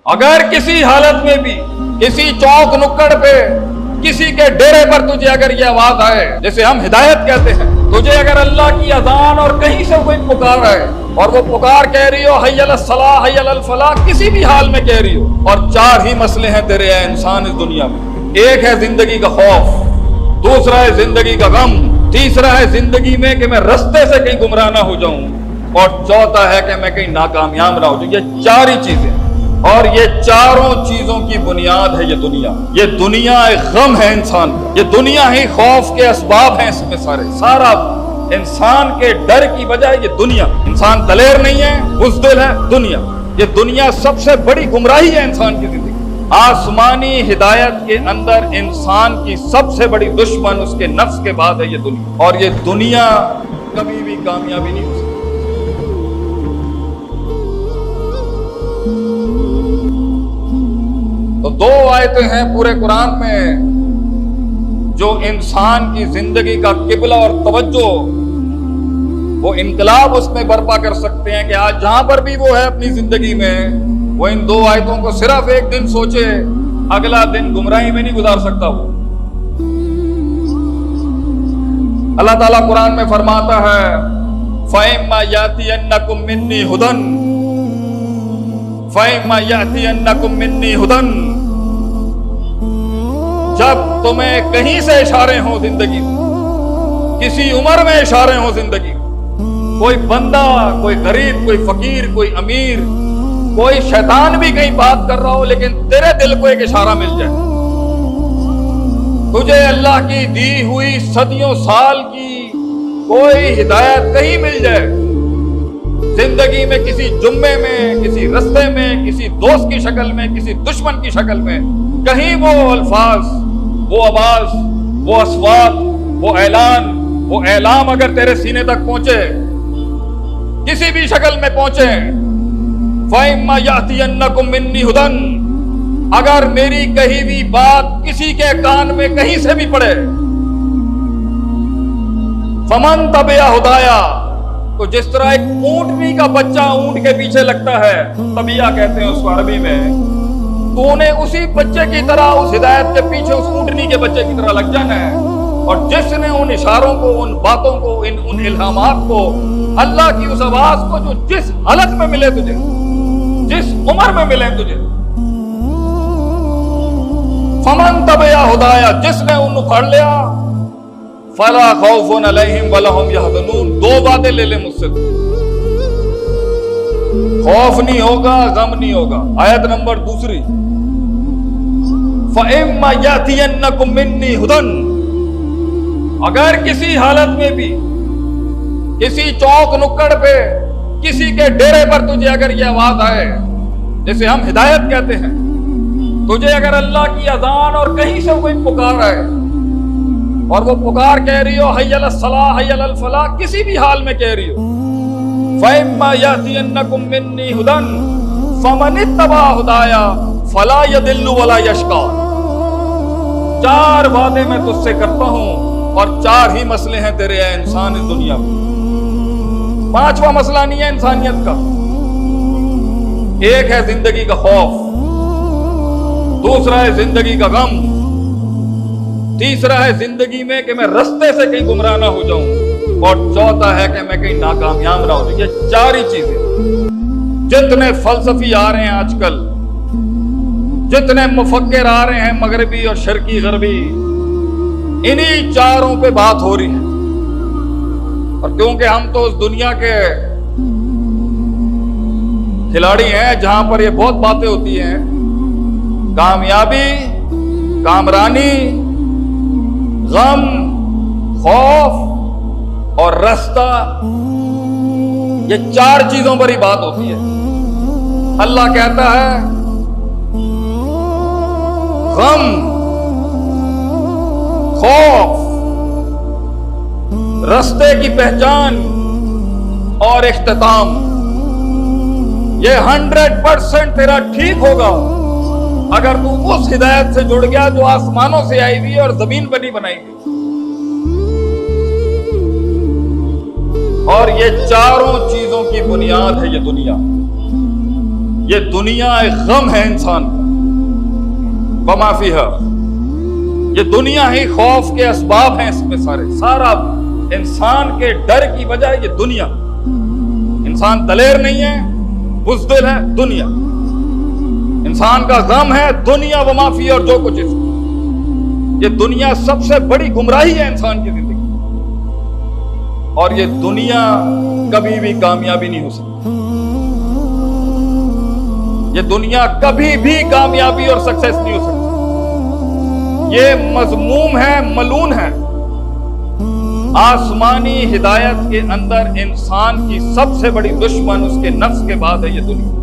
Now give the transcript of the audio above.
اگر کسی حالت میں بھی کسی چوک نکڑ پہ کسی کے ڈیرے پر تجھے اگر یہ آواز آئے، جسے ہم ہدایت کہتے ہیں، تجھے اگر اللہ کی اذان اور کہیں سے کوئی پکار آئے اور وہ پکار کہہ رہی ہو حی علی الصلاح حی علی الفلاح، کسی بھی حال میں کہہ رہی ہو، اور چار ہی مسئلے ہیں تیرے اے انسان اس دنیا میں، ایک ہے زندگی کا خوف، دوسرا ہے زندگی کا غم، تیسرا ہے زندگی میں کہ میں رستے سے کہیں گمراہ نہ ہو جاؤں، اور چوتھا ہے کہ میں کہیں ناکامیاب نہ ہو جاؤں۔ یہ چار ہی چیزیں، اور یہ چاروں چیزوں کی بنیاد ہے یہ دنیا۔ یہ دنیا ایک غم ہے انسان کا، یہ دنیا ہی خوف کے اسباب ہیں، اس میں سارا انسان کے ڈر کی وجہ ہے یہ دنیا۔ انسان دلیر نہیں ہے، بزدل ہے، دنیا۔ یہ دنیا سب سے بڑی گمراہی ہے انسان کی زندگی۔ آسمانی ہدایت کے اندر انسان کی سب سے بڑی دشمن اس کے نفس کے بعد ہے یہ دنیا، اور یہ دنیا کبھی بھی کامیابی نہیں ہو سکتی۔ تو دو آیتیں ہیں پورے قرآن میں جو انسان کی زندگی کا قبلہ اور توجہ، وہ انقلاب اس میں برپا کر سکتے ہیں کہ آج جہاں پر بھی وہ ہے اپنی زندگی میں، وہ ان دو آیتوں کو صرف ایک دن سوچے، اگلا دن گمراہی میں نہیں گزار سکتا وہ۔ اللہ تعالیٰ قرآن میں فرماتا ہے فَإِمَّا يَأْتِيَنَّكُم مِّنِّي هُدًى فَإِمَّا يَأْتِيَنَّكُم مِّنِّي هُدًى، جب تمہیں کہیں سے اشارے ہوں زندگی، کسی عمر میں اشارے ہوں زندگی، کوئی بندہ، کوئی غریب، کوئی فقیر، کوئی امیر، کوئی شیطان بھی کہیں بات کر رہا ہو، لیکن تیرے دل کو ایک اشارہ مل جائے، تجھے اللہ کی دی ہوئی صدیوں سال کی کوئی ہدایت کہیں مل جائے، زندگی میں کسی جمعے میں، کسی رستے میں، کسی دوست کی شکل میں، کسی دشمن کی شکل میں، کہیں وہ الفاظ، وہ آواز، وہ اصوات، وہ اعلام اگر تیرے سینے تک پہنچے، کسی بھی شکل میں پہنچے، فَإِمَّا يَأْتِيَنَّكُم مِّنِّي هُدًى، اگر میری کہی ہوئی بات کسی کے کان میں کہیں سے بھی پڑے، فَمَن تَبِعَ هُدَايَ، تو جس طرح ایک اونٹنی کا بچہ اونٹ کے پیچھے لگتا ہے، طبیعہ کہتے ہیں اس کو عربی میں، تو انہیں اسی بچے کی طرح اس ہدایت کے پیچھے اس اونٹنی کے بچے کی طرح لگ جانا ہے، اور جس نے ان اشاروں کو، ان باتوں کو، ان الہامات کو، اللہ کی اس آواز کو جو جس حالت میں ملے تجھے، جس عمر میں ملے تجھے، فمن تبع ہدایا، جس نے ان پڑھ لیا، فلا خوف علیہم ولا هم يحزنون، دو باتیں لے لے مجھ سے، خوف نہیں ہوگا، غم نہیں ہوگا۔ آیت نمبر دوسری، فَإِمَّا يَأْتِيَنَّكُم مِّنِّي هُدًى، اگر کسی حالت میں بھی کسی چوک نکڑ پہ کسی کے ڈیرے پر تجھے اگر یہ آواز آئے، جسے ہم ہدایت کہتے ہیں، تجھے اگر اللہ کی اذان اور کہیں سے کوئی پکار آئے اور وہ پکار کہہ رہی ہو حی علی الصلاح حی علی الفلاح، کسی بھی حال میں کہہ رہی ہو، فَإِمَّا يَأْتِيَنَّكُم مِّنِّي هُدًى فَمَنِ اتَّبَعَ هُدَايَ فَلَا يَضِلُّ وَلَا يَشْقَىٰ، چار وعدے میں تجھ سے کرتا ہوں، اور چار ہی مسئلے ہیں تیرے اے انسان اس دنیا میں۔ پانچواں مسئلہ نہیں ہے انسانیت کا، ایک ہے زندگی کا خوف، دوسرا ہے زندگی کا غم، تیسرا ہے زندگی میں کہ میں رستے سے کہیں گمراہ نہ ہو جاؤں، اور چوتھا ہے کہ میں کہیں ناکامیاب نہ ہو جاؤں۔ یہ چار ہی چیزیں، جتنے فلسفی آ رہے ہیں آج کل، جتنے مفکر آ رہے ہیں مغربی اور شرقی غربی، انہی چاروں پہ بات ہو رہی ہے، اور کیونکہ ہم تو اس دنیا کے کھلاڑی ہیں جہاں پر یہ بہت باتیں ہوتی ہیں، کامیابی، کامرانی، غم، خوف اور رستہ، یہ چار چیزوں پر ہی بات ہوتی ہے۔ اللہ کہتا ہے غم، خوف، رستے کی پہچان اور اختتام، یہ 100% تیرا ٹھیک ہوگا اگر تو اس ہدایت سے جڑ گیا جو آسمانوں سے آئی ہوئی اور زمین پر نہیں بنائی گئی۔ اور یہ چاروں چیزوں کی بنیاد ہے یہ دنیا۔ یہ دنیا ایک غم ہے انسان کا، وما فیہا، یہ دنیا ہی خوف کے اسباب ہیں، اس میں سارا انسان کے ڈر کی وجہ ہے یہ دنیا۔ انسان دلیر نہیں ہے، بزدل ہے، دنیا۔ انسان کا غم ہے دنیا، وما فیہا، اور جو کچھ اس میں۔ یہ دنیا سب سے بڑی گمراہی ہے انسان کی زندگی، اور یہ دنیا کبھی بھی کامیابی نہیں ہو سکتی۔ یہ دنیا کبھی بھی کامیابی اور سکسیس نہیں ہو سکتی۔ یہ مذموم ہے، ملعون ہے۔ آسمانی ہدایت کے اندر انسان کی سب سے بڑی دشمن اس کے نفس کے بعد ہے یہ دنیا۔